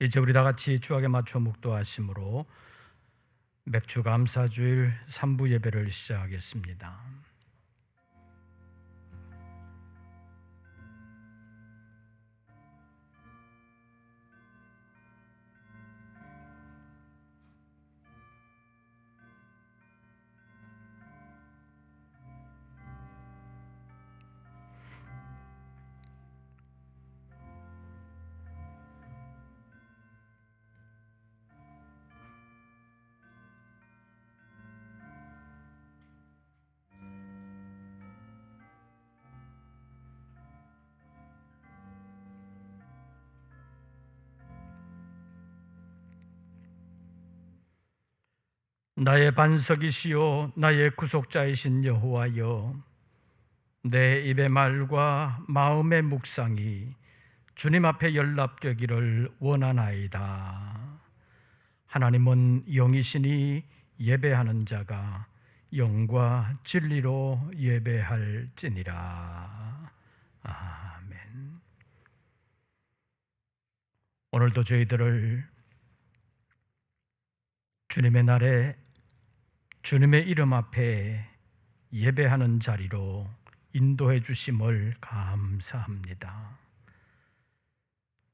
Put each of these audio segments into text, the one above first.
이제 우리 다 같이 주악에 맞춰 묵도하심으로 맥주 감사주일 3부 예배를 시작하겠습니다. 나의 반석이시요 나의 구속자이신 여호와여, 내 입의 말과 마음의 묵상이 주님 앞에 연락되기를 원하나이다. 하나님은 영이시니 예배하는 자가 영과 진리로 예배할지니라. 아멘. 오늘도 저희들을 주님의 날에 주님의 이름 앞에 예배하는 자리로 인도해 주심을 감사합니다.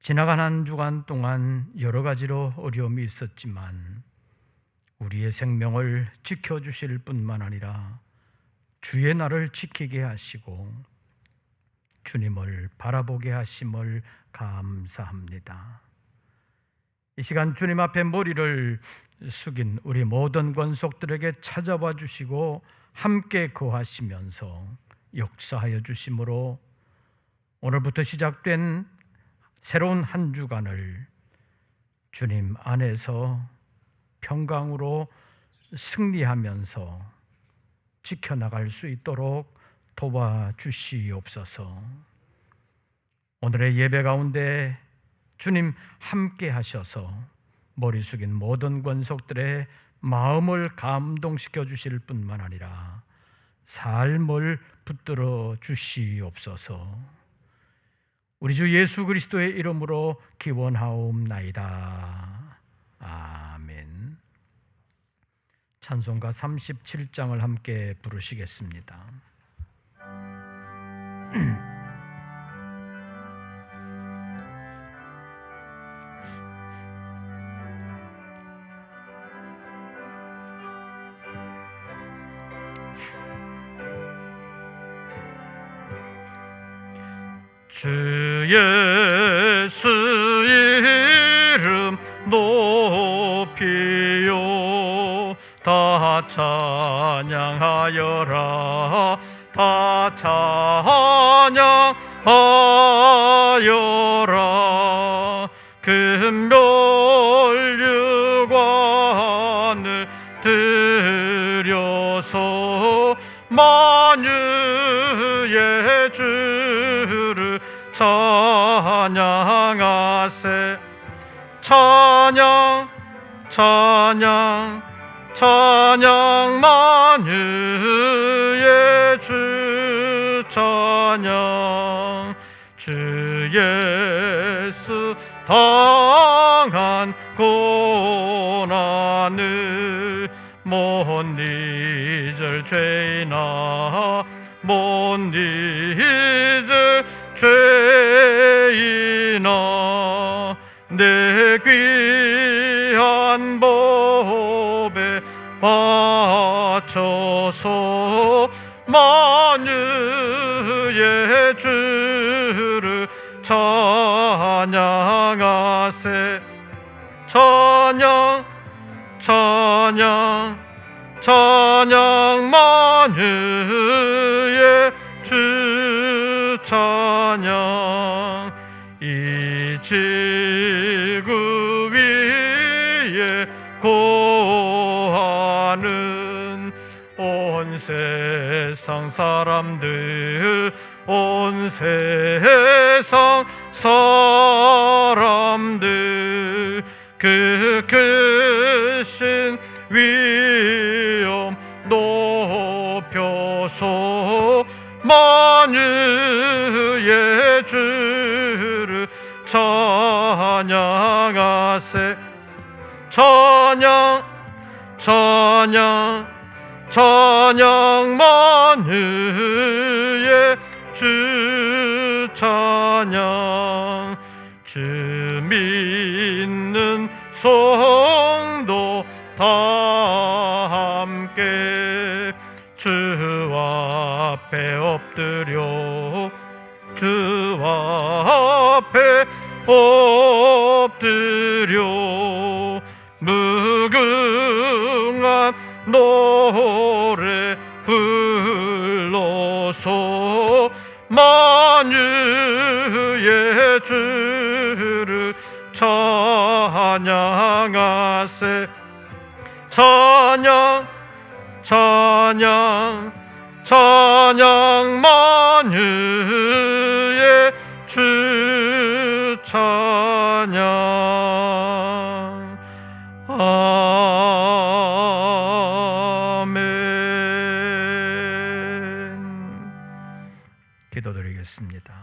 지나간 한 주간 동안 여러 가지로 어려움이 있었지만 우리의 생명을 지켜주실 뿐만 아니라 주의 날을 지키게 하시고 주님을 바라보게 하심을 감사합니다. 이 시간 주님 앞에 머리를 숙인 우리 모든 권속들에게 찾아와 주시고 함께 거하시면서 역사하여 주심으로 오늘부터 시작된 새로운 한 주간을 주님 안에서 평강으로 승리하면서 지켜나갈 수 있도록 도와주시옵소서. 오늘의 예배 가운데 주님 함께 하셔서 머리 숙인 모든 권속들의 마음을 감동시켜 주실 뿐만 아니라 삶을 붙들어 주시옵소서. 우리 주 예수 그리스도의 이름으로 기원하옵나이다. 아멘. 찬송가 37장을 함께 부르시겠습니다. 주 예수 이름 높이요 다 찬양하여라. 다 찬양하여라. 금멸유관을 들여서 만유의 주를 찬양하세. 찬양 찬양 찬양 만유의 주 찬양. 주 예수 당한 고난을 못 잊을 죄인아 못 잊을 죄인아 내 귀한 법에 바쳐서 만유의 주를 찬양하세. 찬양 찬양 찬양 만유의 주 찬양. 이 지구 위에 거하는 온 세상 사람들 온 세상 사람들 그 크신 위엄 높여서 만유의 주를 찬양하세. 찬양 찬양 찬양 만유의 주 찬양. 주 믿는 성도 다 함께 주 앞에 엎드려 주 앞에 엎드려 무궁한 노래 불러서 만유의 주를 찬양하세. 찬양 찬양 찬양 만유의 주 찬양. 아멘. 기도드리겠습니다.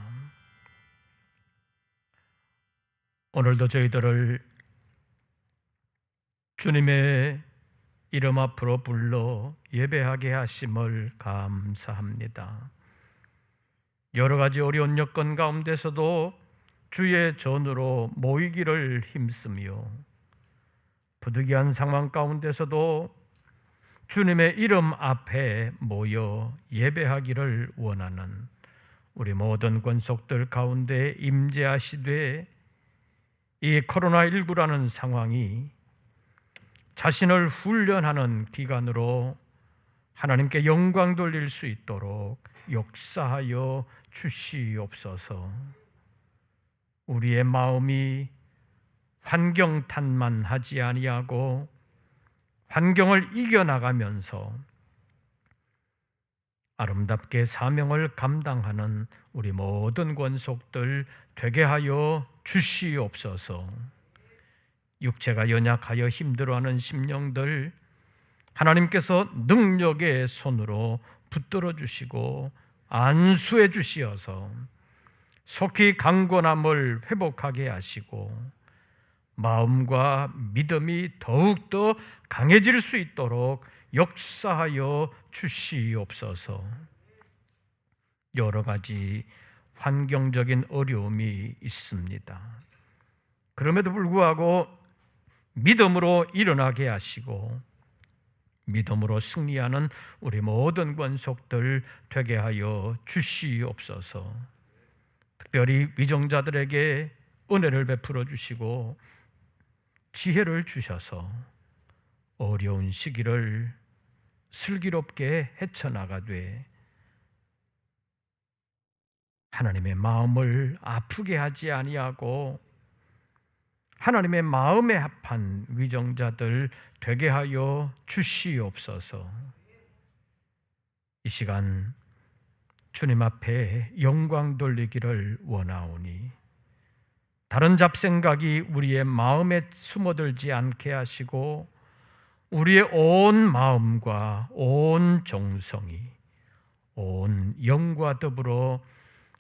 오늘도 저희들을 주님의 이름 앞으로 불러 예배하게 하심을 감사합니다. 여러 가지 어려운 여건 가운데서도 주의 전으로 모이기를 힘쓰며 부득이한 상황 가운데서도 주님의 이름 앞에 모여 예배하기를 원하는 우리 모든 권속들 가운데 임재하시되 이 코로나19라는 상황이 자신을 훈련하는 기간으로 하나님께 영광 돌릴 수 있도록 역사하여 주시옵소서. 우리의 마음이 환경 탓만하지 아니하고 환경을 이겨나가면서 아름답게 사명을 감당하는 우리 모든 권속들 되게 하여 주시옵소서. 육체가 연약하여 힘들어하는 심령들 하나님께서 능력의 손으로 붙들어 주시고 안수해 주시어서 속히 강건함을 회복하게 하시고 마음과 믿음이 더욱더 강해질 수 있도록 역사하여 주시옵소서. 여러 가지 환경적인 어려움이 있습니다. 그럼에도 불구하고 믿음으로 일어나게 하시고 믿음으로 승리하는 우리 모든 권속들 되게 하여 주시옵소서. 특별히 위정자들에게 은혜를 베풀어 주시고 지혜를 주셔서 어려운 시기를 슬기롭게 헤쳐나가되 하나님의 마음을 아프게 하지 아니하고 하나님의 마음에 합한 위정자들 되게 하여 주시옵소서. 이 시간 주님 앞에 영광 돌리기를 원하오니 다른 잡생각이 우리의 마음에 숨어들지 않게 하시고 우리의 온 마음과 온 정성이 온 영과 더불어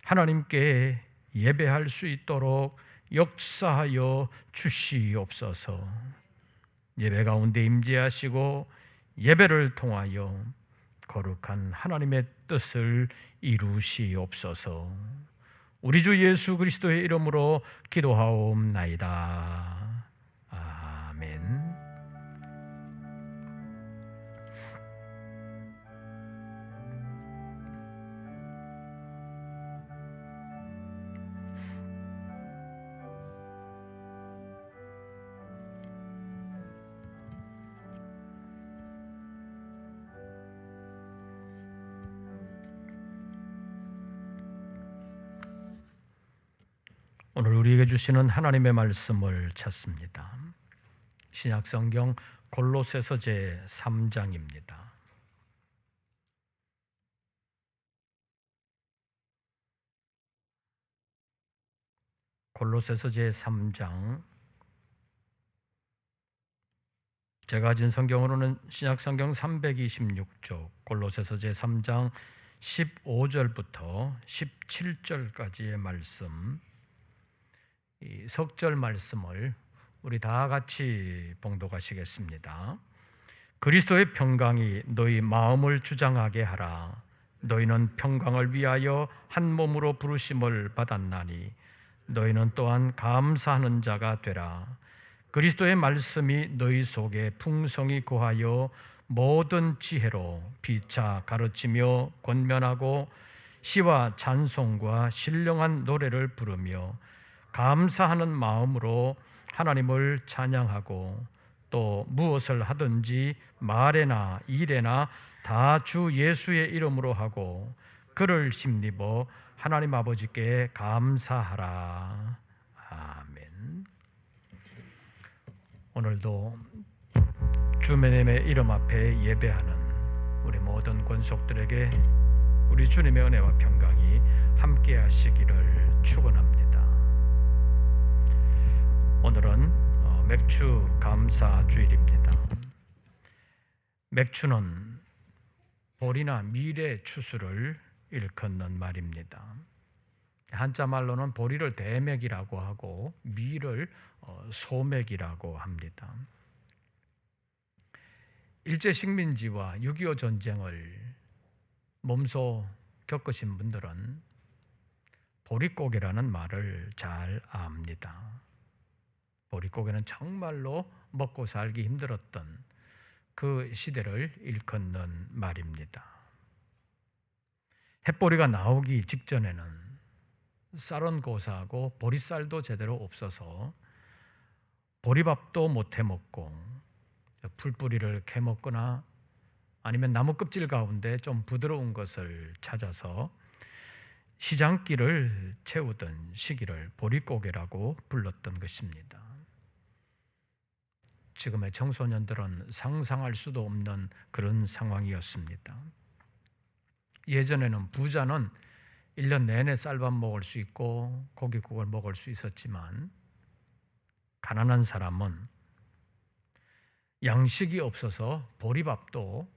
하나님께 예배할 수 있도록 역사하여 주시옵소서. 예배 가운데 임재하시고 예배를 통하여 거룩한 하나님의 뜻을 이루시옵소서. 우리 주 예수 그리스도의 이름으로 기도하옵나이다. 아멘. 오늘 우리에게 주시는 하나님의 말씀을 찾습니다. 신약성경 골로새서 제3장입니다. 골로새서 제3장, 제가 가진 성경으로는 신약성경 326쪽 골로새서 제3장 15절부터 17절까지의 말씀, 이 석절 말씀을 우리 다 같이 봉독하시겠습니다. 그리스도의 평강이 너희 마음을 주장하게 하라. 너희는 평강을 위하여 한 몸으로 부르심을 받았나니 너희는 또한 감사하는 자가 되라. 그리스도의 말씀이 너희 속에 풍성히 거하여 모든 지혜로 피차 가르치며 권면하고 시와 찬송과 신령한 노래를 부르며 감사하는 마음으로 하나님을 찬양하고 또 무엇을 하든지 말에나 일에나 다 주 예수의 이름으로 하고 그를 힘입어 하나님 아버지께 감사하라. 아멘. 오늘도 주님의 이름 앞에 예배하는 우리 모든 권속들에게 우리 주님의 은혜와 평강이 함께 하시기를 축원합니다. 오늘은 맥주 감사 주일입니다. 맥주는 보리나 밀의 추수를 일컫는 말입니다. 한자 말로는 보리를 대맥이라고 하고 밀을 소맥이라고 합니다. 일제 식민지와 6.25 전쟁을 몸소 겪으신 분들은 보릿고개라는 말을 잘 압니다. 보릿고개는 정말로 먹고 살기 힘들었던 그 시대를 일컫는 말입니다. 햇보리가 나오기 직전에는 쌀은 고사하고 보리쌀도 제대로 없어서 보리밥도 못 해먹고 풀뿌리를 캐먹거나 아니면 나무 껍질 가운데 좀 부드러운 것을 찾아서 시장길을 채우던 시기를 보릿고개라고 불렀던 것입니다. 지금의 청소년들은 상상할 수도 없는 그런 상황이었습니다. 예전에는 부자는 1년 내내 쌀밥 먹을 수 있고 고깃국을 먹을 수 있었지만 가난한 사람은 양식이 없어서 보리밥도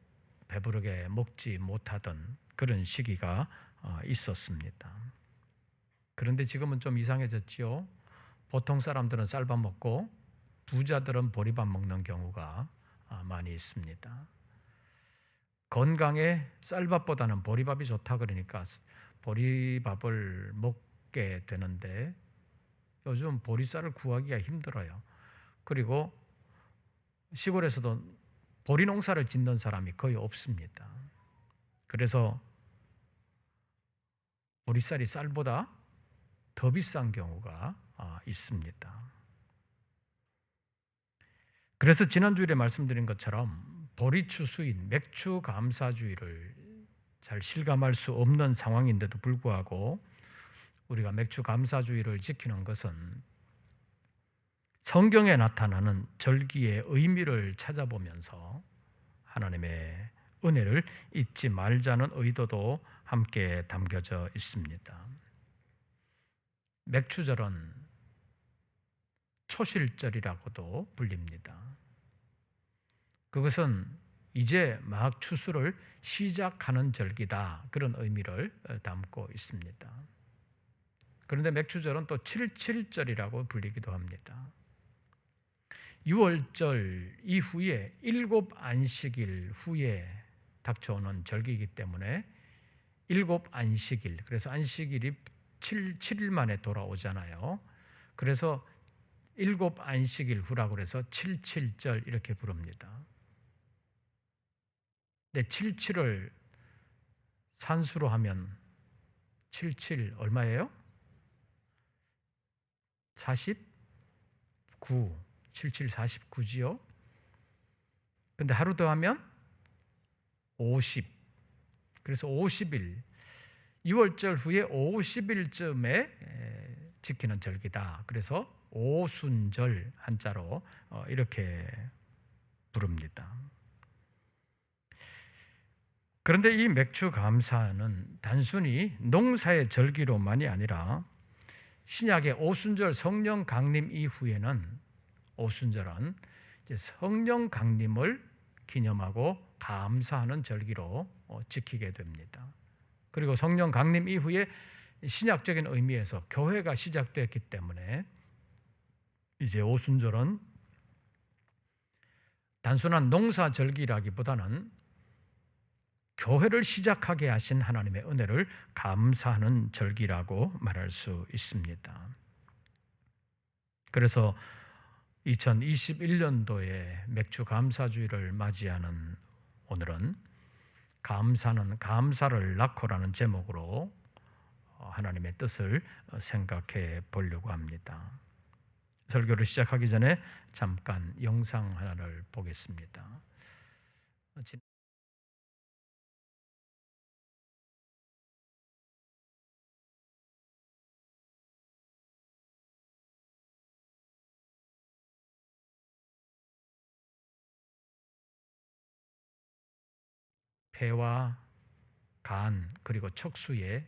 배부르게 먹지 못하던 그런 시기가 있었습니다. 그런데 지금은 좀 이상해졌지요. 보통 사람들은 쌀밥 먹고 부자들은 보리밥 먹는 경우가 많이 있습니다. 건강에 쌀밥보다는 보리밥이 좋다 그러니까 보리밥을 먹게 되는데 요즘 보리쌀을 구하기가 힘들어요. 그리고 시골에서도 보리 농사를 짓는 사람이 거의 없습니다. 그래서 보리쌀이 쌀보다 더 비싼 경우가 있습니다. 그래서 지난주일에 말씀드린 것처럼 보리추수인 맥주 감사주의를 잘 실감할 수 없는 상황인데도 불구하고 우리가 맥주 감사주의를 지키는 것은 성경에 나타나는 절기의 의미를 찾아보면서 하나님의 은혜를 잊지 말자는 의도도 함께 담겨져 있습니다. 맥주절은 초실절이라고도 불립니다. 그것은 이제 막 추수를 시작하는 절기다, 그런 의미를 담고 있습니다. 그런데 맥주절은 또 77절이라고 불리기도 합니다. 6월절 이후에 7안식일 후에 닥쳐오는 절기이기 때문에 7안식일, 그래서 안식일이 7일 만에 돌아오잖아요. 그래서 7안식일 후라고 해서 77절 이렇게 부릅니다. 근데 77을 산수로 하면 77 얼마예요? 49. 77 49지요. 근데 하루 더 하면 50. 그래서 50일, 6월절 후에 50일쯤에 지키는 절기다. 그래서 오순절, 한자로 이렇게 부릅니다. 그런데 이 맥주 감사는 단순히 농사의 절기로만이 아니라 신약의 오순절 성령 강림 이후에는 오순절은 이제 성령 강림을 기념하고 감사하는 절기로 지키게 됩니다. 그리고 성령 강림 이후에 신약적인 의미에서 교회가 시작됐기 때문에 이제 오순절은 단순한 농사절기라기보다는 교회를 시작하게 하신 하나님의 은혜를 감사하는 절기라고 말할 수 있습니다. 그래서 2021년도에 맥주 감사주의를 맞이하는 오늘은 감사는 감사를 낳고라는 제목으로 하나님의 뜻을 생각해 보려고 합니다. 설교를 시작하기 전에 잠깐 영상 하나를 보겠습니다. 폐와 간 그리고 척수에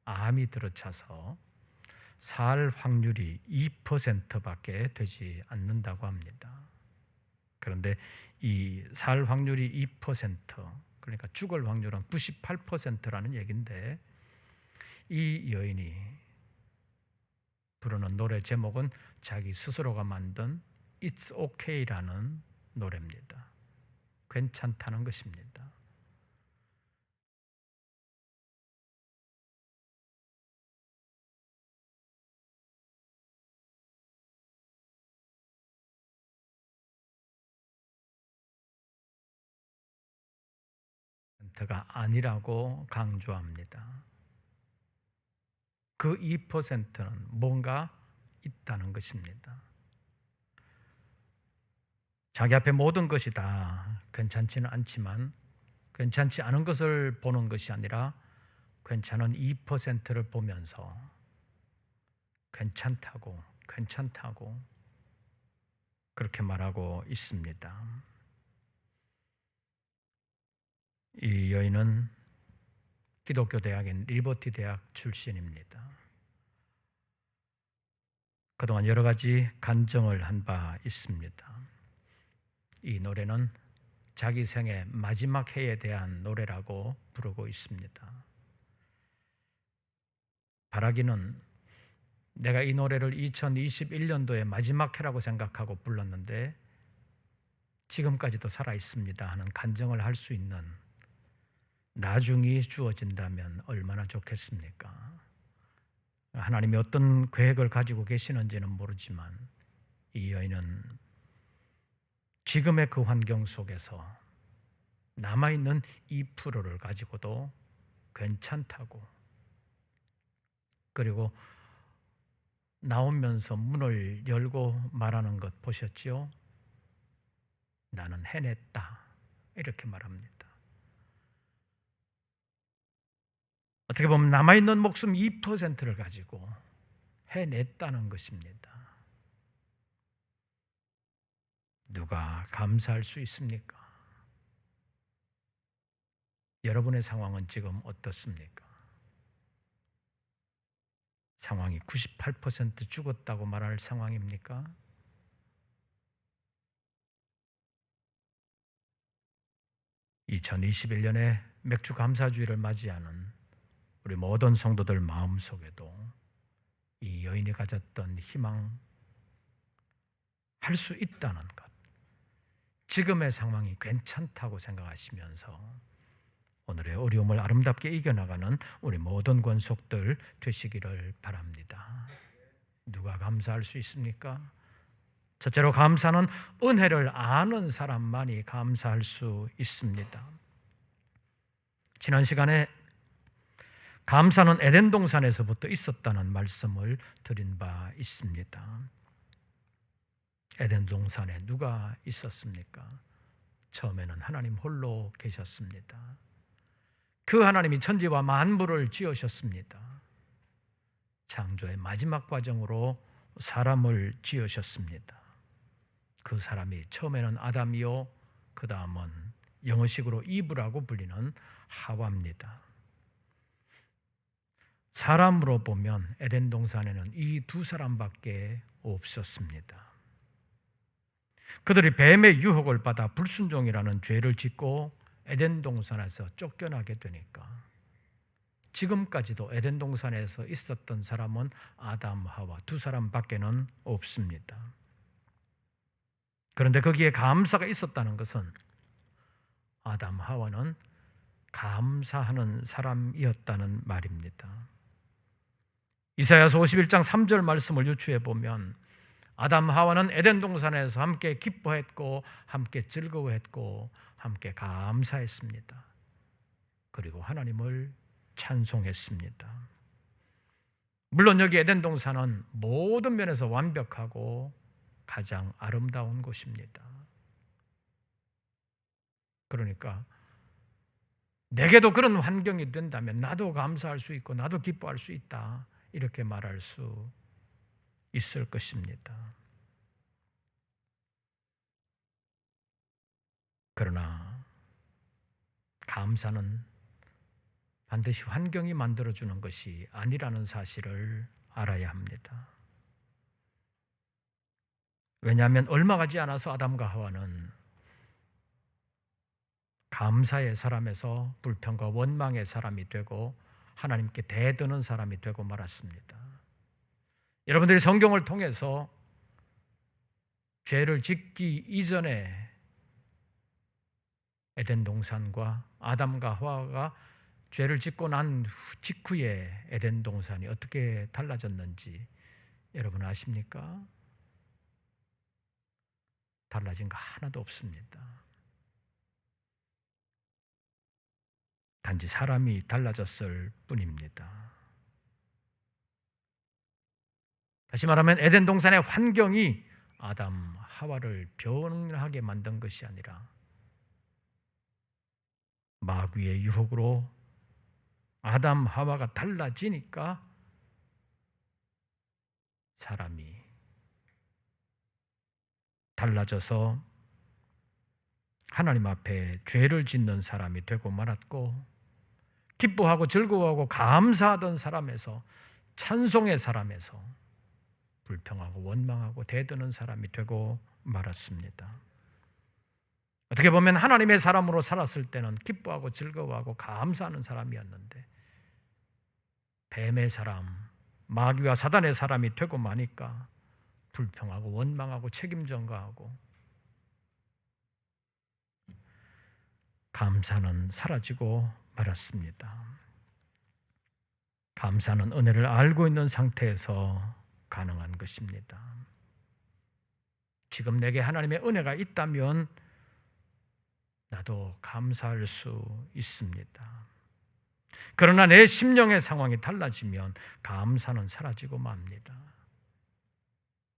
암이 들어차서 살 확률이 2%밖에 되지 않는다고 합니다. 그런데 이 살 확률이 2%, 그러니까 죽을 확률은 98%라는 얘기인데, 이 여인이 부르는 노래 제목은 자기 스스로가 만든 It's OK라는 노래입니다. 괜찮다는 것입니다. 가 아니라고 강조합니다. 그 2%는 뭔가 있다는 것입니다. 자기 앞에 모든 것이 다 괜찮지는 않지만 괜찮지 않은 것을 보는 것이 아니라 괜찮은 2%를 보면서 괜찮다고 그렇게 말하고 있습니다. 이 여인은 기독교 대학인 리버티 대학 출신입니다. 그동안 여러 가지 간증을 한 바 있습니다. 이 노래는 자기 생애 마지막 해에 대한 노래라고 부르고 있습니다. 바라기는 내가 이 노래를 2021년도에 마지막 해라고 생각하고 불렀는데 지금까지도 살아 있습니다 하는 간증을 할 수 있는 나중이 주어진다면 얼마나 좋겠습니까? 하나님이 어떤 계획을 가지고 계시는지는 모르지만 이 여인은 지금의 그 환경 속에서 남아있는 2%를 가지고도 괜찮다고, 그리고 나오면서 문을 열고 말하는 것 보셨죠? 나는 해냈다, 이렇게 말합니다. 어떻게 보면 남아있는 목숨 2%를 가지고 해냈다는 것입니다. 누가 감사할 수 있습니까? 여러분의 상황은 지금 어떻습니까? 상황이 98% 죽었다고 말할 상황입니까? (2021년에) 맥주 감사주의를 맞이하는 우리 모든 성도들 마음속에도 이 여인이 가졌던 희망, 할 수 있다는 것, 지금의 상황이 괜찮다고 생각하시면서 오늘의 어려움을 아름답게 이겨나가는 우리 모든 권속들 되시기를 바랍니다. 누가 감사할 수 있습니까? 첫째로 감사는 은혜를 아는 사람만이 감사할 수 있습니다. 지난 시간에 감사는 에덴 동산에서부터 있었다는 말씀을 드린 바 있습니다. 에덴 동산에 누가 있었습니까? 처음에는 하나님 홀로 계셨습니다. 그 하나님이 천지와 만물을 지으셨습니다. 창조의 마지막 과정으로 사람을 지으셨습니다. 그 사람이 처음에는 아담이요, 그 다음은 영어식으로 이브라고 불리는 하와입니다. 사람으로 보면 에덴 동산에는 이 두 사람밖에 없었습니다. 그들이 뱀의 유혹을 받아 불순종이라는 죄를 짓고 에덴 동산에서 쫓겨나게 되니까 지금까지도 에덴 동산에서 있었던 사람은 아담, 하와 두 사람밖에는 없습니다. 그런데 거기에 감사가 있었다는 것은 아담, 하와는 감사하는 사람이었다는 말입니다. 이사야서 51장 3절 말씀을 유추해 보면 아담, 하와는 에덴 동산에서 함께 기뻐했고 함께 즐거워했고 함께 감사했습니다. 그리고 하나님을 찬송했습니다. 물론 여기 에덴 동산은 모든 면에서 완벽하고 가장 아름다운 곳입니다. 그러니까 내게도 그런 환경이 된다면 나도 감사할 수 있고 나도 기뻐할 수 있다, 이렇게 말할 수 있을 것입니다. 그러나 감사는 반드시 환경이 만들어주는 것이 아니라는 사실을 알아야 합니다. 왜냐하면 얼마 가지 않아서 아담과 하와는 감사의 사람에서 불평과 원망의 사람이 되고 하나님께 대드는 사람이 되고 말았습니다. 여러분들이 성경을 통해서 죄를 짓기 이전에 에덴 동산과 아담과 하와가 죄를 짓고 난 직후에 에덴 동산이 어떻게 달라졌는지 여러분 아십니까? 달라진 거 하나도 없습니다. 단지 사람이 달라졌을 뿐입니다. 다시 말하면 에덴 동산의 환경이 아담, 하와를 변하게 만든 것이 아니라 마귀의 유혹으로 아담, 하와가 달라지니까 사람이 달라져서 하나님 앞에 죄를 짓는 사람이 되고 말았고, 기뻐하고 즐거워하고 감사하던 사람에서, 찬송의 사람에서 불평하고 원망하고 대드는 사람이 되고 말았습니다. 어떻게 보면 하나님의 사람으로 살았을 때는 기뻐하고 즐거워하고 감사하는 사람이었는데 뱀의 사람, 마귀와 사단의 사람이 되고 마니까 불평하고 원망하고 책임 전가하고 감사는 사라지고 말았습니다. 감사는 은혜를 알고 있는 상태에서 가능한 것입니다. 지금 내게 하나님의 은혜가 있다면 나도 감사할 수 있습니다. 그러나 내 심령의 상황이 달라지면 감사는 사라지고 맙니다.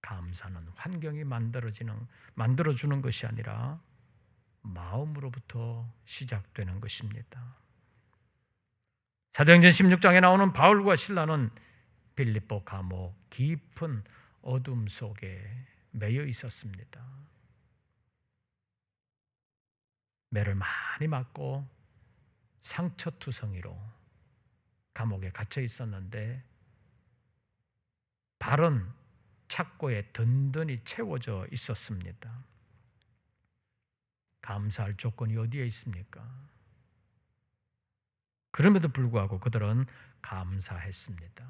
감사는 환경이 만들어주는 것이 아니라 마음으로부터 시작되는 것입니다. 사도행전 16장에 나오는 바울과 실라는 빌립보 감옥 깊은 어둠 속에 매여 있었습니다. 매를 많이 맞고 상처투성이로 감옥에 갇혀 있었는데 발은 착고에 든든히 채워져 있었습니다. 감사할 조건이 어디에 있습니까? 그럼에도 불구하고 그들은 감사했습니다.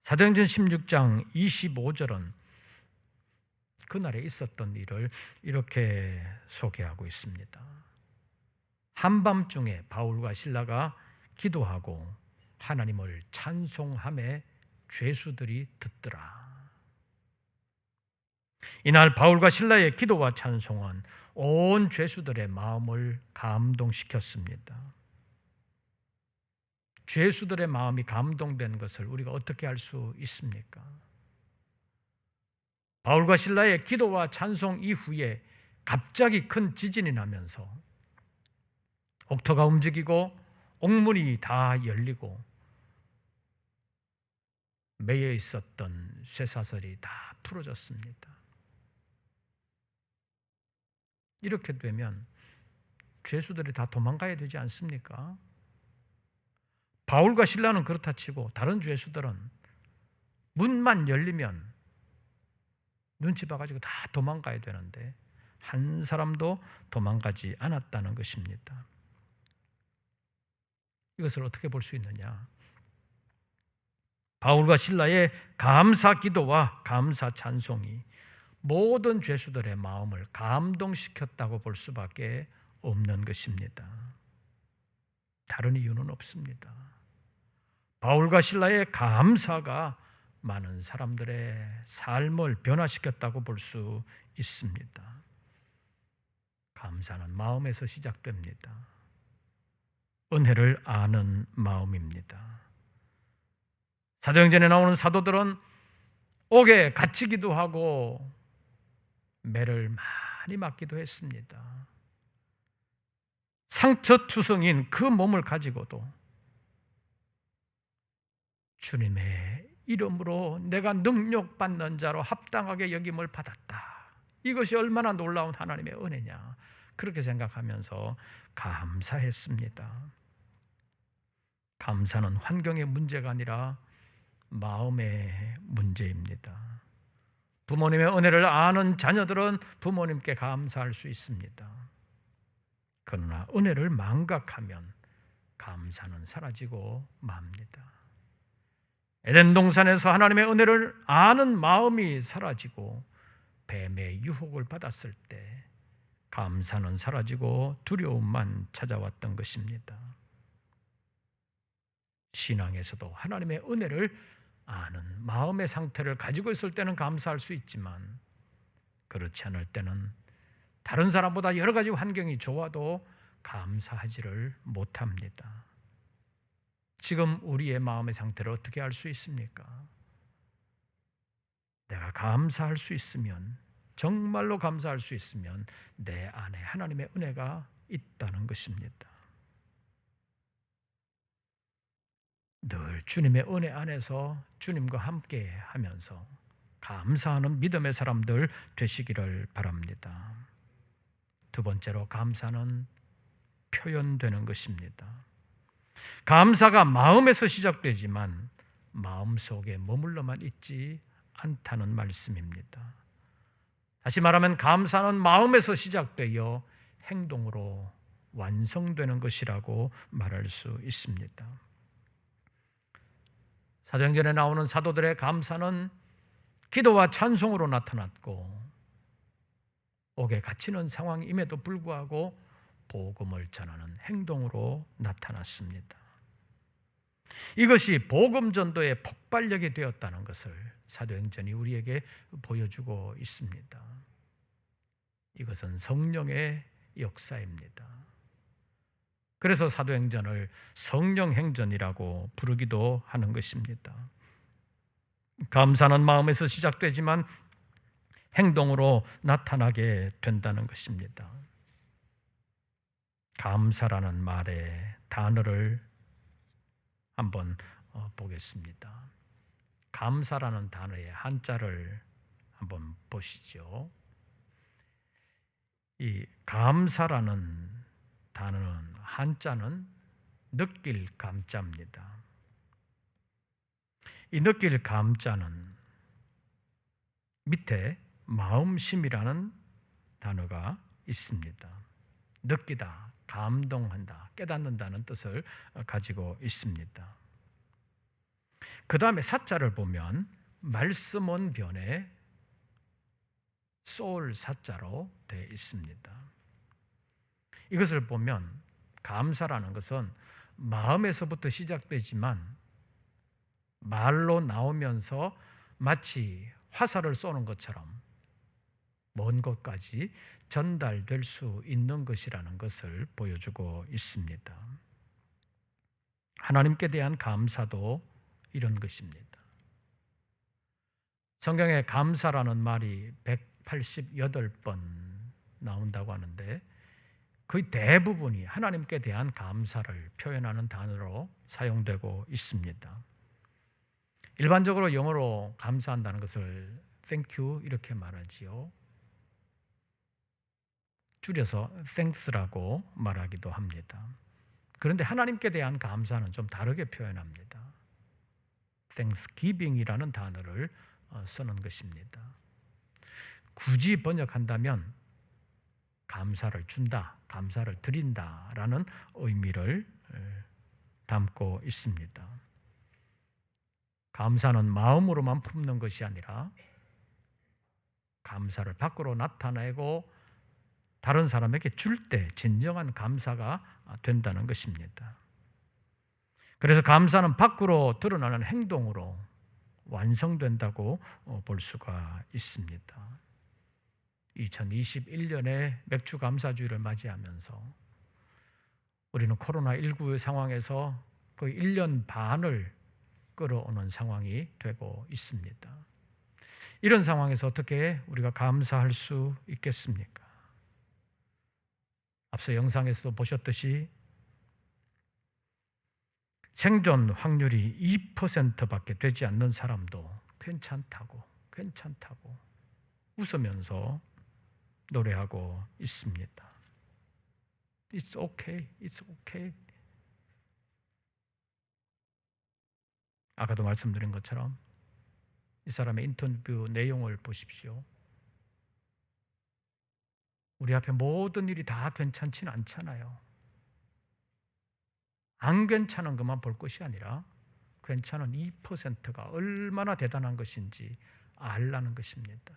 사도행전 16장 25절은 그날에 있었던 일을 이렇게 소개하고 있습니다. 한밤중에 바울과 실라가 기도하고 하나님을 찬송하며 죄수들이 듣더라. 이날 바울과 실라의 기도와 찬송은 온 죄수들의 마음을 감동시켰습니다. 죄수들의 마음이 감동된 것을 우리가 어떻게 알 수 있습니까? 바울과 실라의 기도와 찬송 이후에 갑자기 큰 지진이 나면서 옥토가 움직이고 옥문이 다 열리고 매여 있었던 쇠사슬이 다 풀어졌습니다. 이렇게 되면 죄수들이 다 도망가야 되지 않습니까? 바울과 실라는 그렇다 치고 다른 죄수들은 문만 열리면 눈치 봐가지고 다 도망가야 되는데 한 사람도 도망가지 않았다는 것입니다. 이것을 어떻게 볼 수 있느냐? 바울과 실라의 감사 기도와 감사 찬송이 모든 죄수들의 마음을 감동시켰다고 볼 수밖에 없는 것입니다. 다른 이유는 없습니다. 바울과 실라의 감사가 많은 사람들의 삶을 변화시켰다고 볼 수 있습니다. 감사는 마음에서 시작됩니다. 은혜를 아는 마음입니다. 사도행전에 나오는 사도들은 옥에 갇히기도 하고 매를 많이 맞기도 했습니다. 상처투성인 그 몸을 가지고도 주님의 이름으로 내가 능력받는 자로 합당하게 여김을 받았다. 이것이 얼마나 놀라운 하나님의 은혜냐. 그렇게 생각하면서 감사했습니다. 감사는 환경의 문제가 아니라 마음의 문제입니다. 부모님의 은혜를 아는 자녀들은 부모님께 감사할 수 있습니다. 그러나 은혜를 망각하면 감사는 사라지고 맙니다. 에덴 동산에서 하나님의 은혜를 아는 마음이 사라지고 뱀의 유혹을 받았을 때 감사는 사라지고 두려움만 찾아왔던 것입니다. 신앙에서도 하나님의 은혜를 아는 마음의 상태를 가지고 있을 때는 감사할 수 있지만 그렇지 않을 때는 다른 사람보다 여러 가지 환경이 좋아도 감사하지를 못합니다. 지금 우리의 마음의 상태를 어떻게 알 수 있습니까? 내가 감사할 수 있으면, 정말로 감사할 수 있으면 내 안에 하나님의 은혜가 있다는 것입니다. 늘 주님의 은혜 안에서 주님과 함께 하면서 감사하는 믿음의 사람들 되시기를 바랍니다. 두 번째로 감사는 표현되는 것입니다. 감사가 마음에서 시작되지만 마음속에 머물러만 있지 않다는 말씀입니다. 다시 말하면 감사는 마음에서 시작되어 행동으로 완성되는 것이라고 말할 수 있습니다. 사도행전에 나오는 사도들의 감사는 기도와 찬송으로 나타났고 옥에 갇히는 상황임에도 불구하고 복음을 전하는 행동으로 나타났습니다. 이것이 복음 전도의 폭발력이 되었다는 것을 사도행전이 우리에게 보여주고 있습니다. 이것은 성령의 역사입니다. 그래서 사도행전을 성령행전이라고 부르기도 하는 것입니다. 감사는 마음에서 시작되지만 행동으로 나타나게 된다는 것입니다. 감사라는 말의 단어를 한번 보겠습니다. 감사라는 단어의 한자를 한번 보시죠. 이 감사라는 단어는 한자는 느낄 감자입니다. 이 느낄 감자는 밑에 마음심이라는 단어가 있습니다. 느끼다, 감동한다, 깨닫는다는 뜻을 가지고 있습니다. 그 다음에 사자를 보면 말씀은 변에 쏠 사자로 되어 있습니다. 이것을 보면 감사라는 것은 마음에서부터 시작되지만 말로 나오면서 마치 화살을 쏘는 것처럼 먼 곳까지 전달될 수 있는 것이라는 것을 보여주고 있습니다. 하나님께 대한 감사도 이런 것입니다. 성경에 감사라는 말이 188번 나온다고 하는데 거의 대부분이 하나님께 대한 감사를 표현하는 단어로 사용되고 있습니다. 일반적으로 영어로 감사한다는 것을 thank you 이렇게 말하지요. 줄여서 thanks라고 말하기도 합니다. 그런데 하나님께 대한 감사는 좀 다르게 표현합니다. thanksgiving이라는 단어를 쓰는 것입니다. 굳이 번역한다면 감사를 준다, 감사를 드린다라는 의미를 담고 있습니다. 감사는 마음으로만 품는 것이 아니라 감사를 밖으로 나타내고 다른 사람에게 줄 때 진정한 감사가 된다는 것입니다. 그래서 감사는 밖으로 드러나는 행동으로 완성된다고 볼 수가 있습니다. 2021년에 맥주 감사주의를 맞이하면서 우리는 코로나19 상황에서 거의 1년 반을 끌어오는 상황이 되고 있습니다. 이런 상황에서 어떻게 우리가 감사할 수 있겠습니까? 앞서 영상에서도 보셨듯이 생존 확률이 2%밖에 되지 않는 사람도 괜찮다고 웃으면서 노래하고 있습니다. It's okay, it's okay. 아까도 말씀드린 것처럼 이 사람의 인터뷰 내용을 보십시오. 우리 앞에 모든 일이 다 괜찮지는 않잖아요. 안 괜찮은 것만 볼 것이 아니라 괜찮은 2%가 얼마나 대단한 것인지 알라는 것입니다.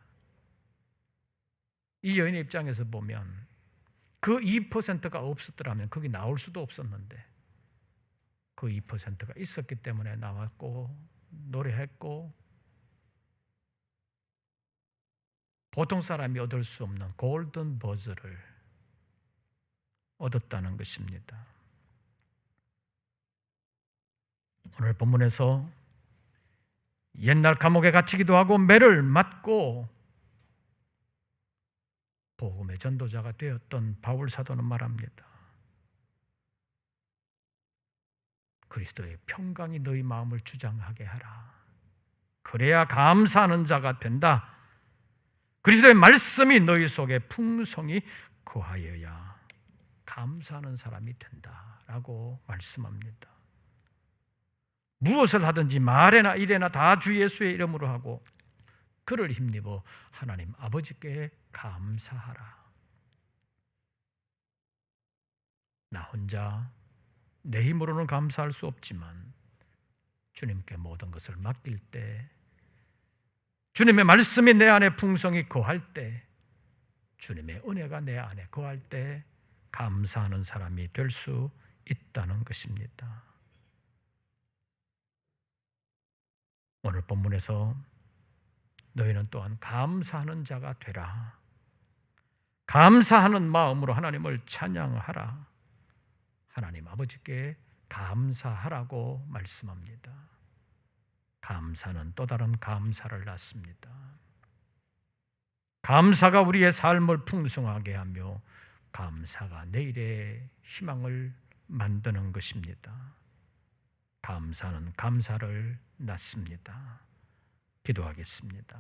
이 여인의 입장에서 보면 그 2%가 없었더라면 거기 나올 수도 없었는데 그 2%가 있었기 때문에 나왔고 노래했고 보통 사람이 얻을 수 없는 골든 버즈를 얻었다는 것입니다. 오늘 본문에서 옛날 감옥에 갇히기도 하고 매를 맞고 복음의 전도자가 되었던 바울 사도는 말합니다. 그리스도의 평강이 너희 마음을 주장하게 하라. 그래야 감사하는 자가 된다. 그리스도의 말씀이 너희 속에 풍성히 거하여야 감사하는 사람이 된다라고 말씀합니다. 무엇을 하든지 말에나 일에나 다 주 예수의 이름으로 하고 그를 힘입어 하나님 아버지께 감사하라. 나 혼자 내 힘으로는 감사할 수 없지만 주님께 모든 것을 맡길 때, 주님의 말씀이 내 안에 풍성히 거할 때, 주님의 은혜가 내 안에 거할 때 감사하는 사람이 될 수 있다는 것입니다. 오늘 본문에서 너희는 또한 감사하는 자가 되라. 감사하는 마음으로 하나님을 찬양하라. 하나님 아버지께 감사하라고 말씀합니다. 감사는 또 다른 감사를 낳습니다. 감사가 우리의 삶을 풍성하게 하며 감사가 내일의 희망을 만드는 것입니다. 감사는 감사를 낳습니다. 기도하겠습니다.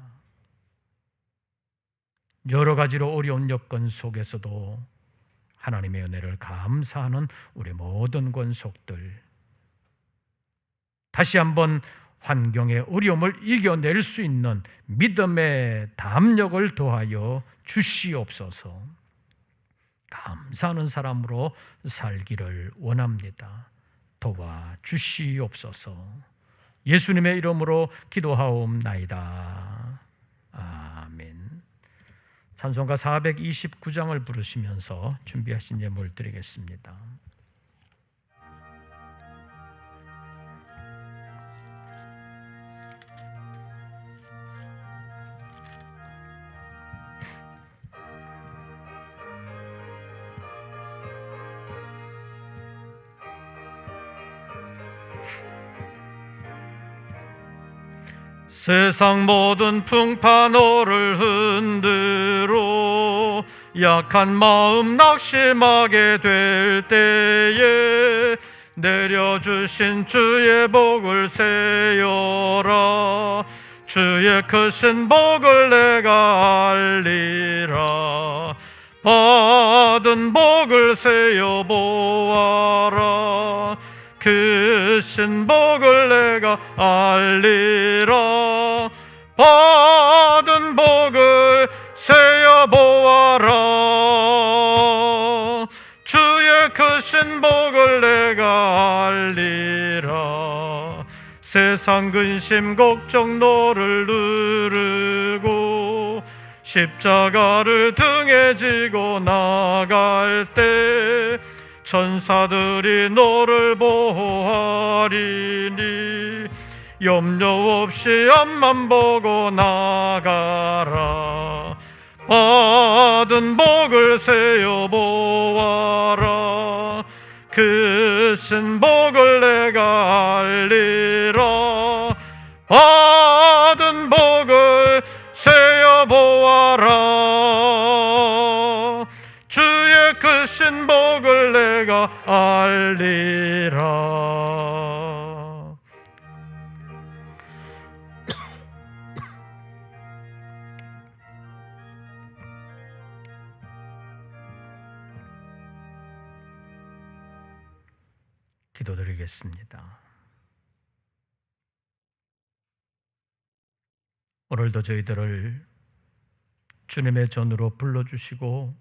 여러 가지로 어려운 여건 속에서도 하나님의 은혜를 감사하는 우리 모든 권속들, 다시 한번 환경의 어려움을 이겨낼 수 있는 믿음의 담력을 더하여 주시옵소서. 감사하는 사람으로 살기를 원합니다. 도와 주시옵소서. 예수님의 이름으로 기도하옵나이다. 아멘. 찬송가 429장을 부르시면서 준비하신 예물 드리겠습니다. 세상 모든 풍파 너를 흔들어 약한 마음 낙심하게 될 때에 내려주신 주의 복을 세어라. 주의 크신 복을 내가 알리라. 받은 복을 세어 보아라. 크신 복을 내가 알리라. 받은 복을 세어 보아라. 주의 크신 크신 복을 내가 알리라. 세상 근심 걱정 너를 누르고 십자가를 등에 지고 나갈 때 천사들이 너를 보호하리니 염려 없이 앞만 보고 나가라. 받은 복을 세어 보아라. 크신 복을 내가 알리라. 받은 복을 세어 보아라. 주의 크신 복을 내가 알리라. 기도드리겠습니다. 오늘도 저희들을 주님의 전으로 불러주시고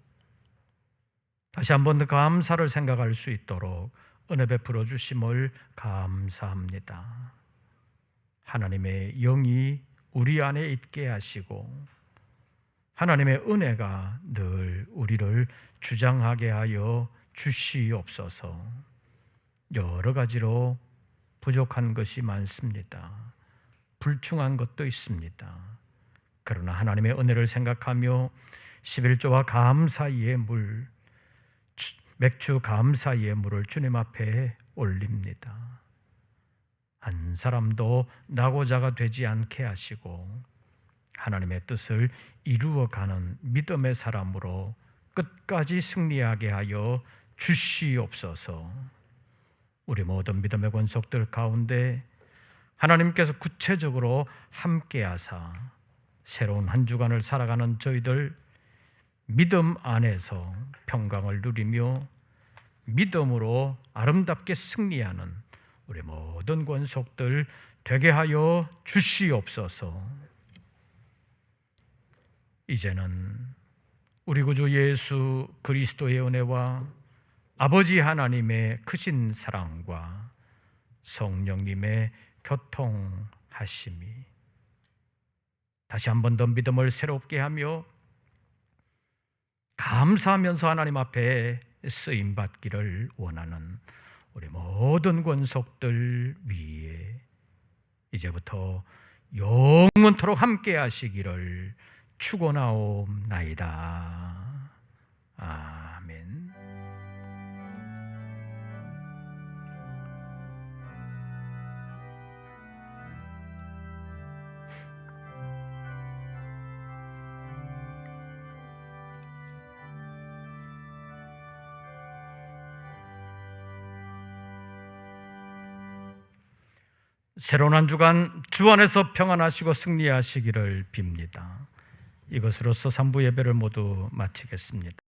다시 한번 더 감사를 생각할 수 있도록 은혜 베풀어 주심을 감사합니다. 하나님의 영이 우리 안에 있게 하시고 하나님의 은혜가 늘 우리를 주장하게 하여 주시옵소서. 여러 가지로 부족한 것이 많습니다. 불충한 것도 있습니다. 그러나 하나님의 은혜를 생각하며 11조와 감사 예물, 맥주 감사 예물을 주님 앞에 올립니다. 한 사람도 낙오자가 되지 않게 하시고 하나님의 뜻을 이루어가는 믿음의 사람으로 끝까지 승리하게 하여 주시옵소서. 우리 모든 믿음의 권속들 가운데 하나님께서 구체적으로 함께하사 새로운 한 주간을 살아가는 저희들 믿음 안에서 평강을 누리며 믿음으로 아름답게 승리하는 우리 모든 권속들 되게 하여 주시옵소서. 이제는 우리 구주 예수 그리스도의 은혜와 아버지 하나님의 크신 사랑과 성령님의 교통하심이 다시 한 번 더 믿음을 새롭게 하며 감사하면서 하나님 앞에 쓰임받기를 원하는 우리 모든 권속들 위에 이제부터 영원토록 함께 하시기를 축원하옵나이다. 아멘. 새로운 한 주간 주 안에서 평안하시고 승리하시기를 빕니다. 이것으로서 3부 예배를 모두 마치겠습니다.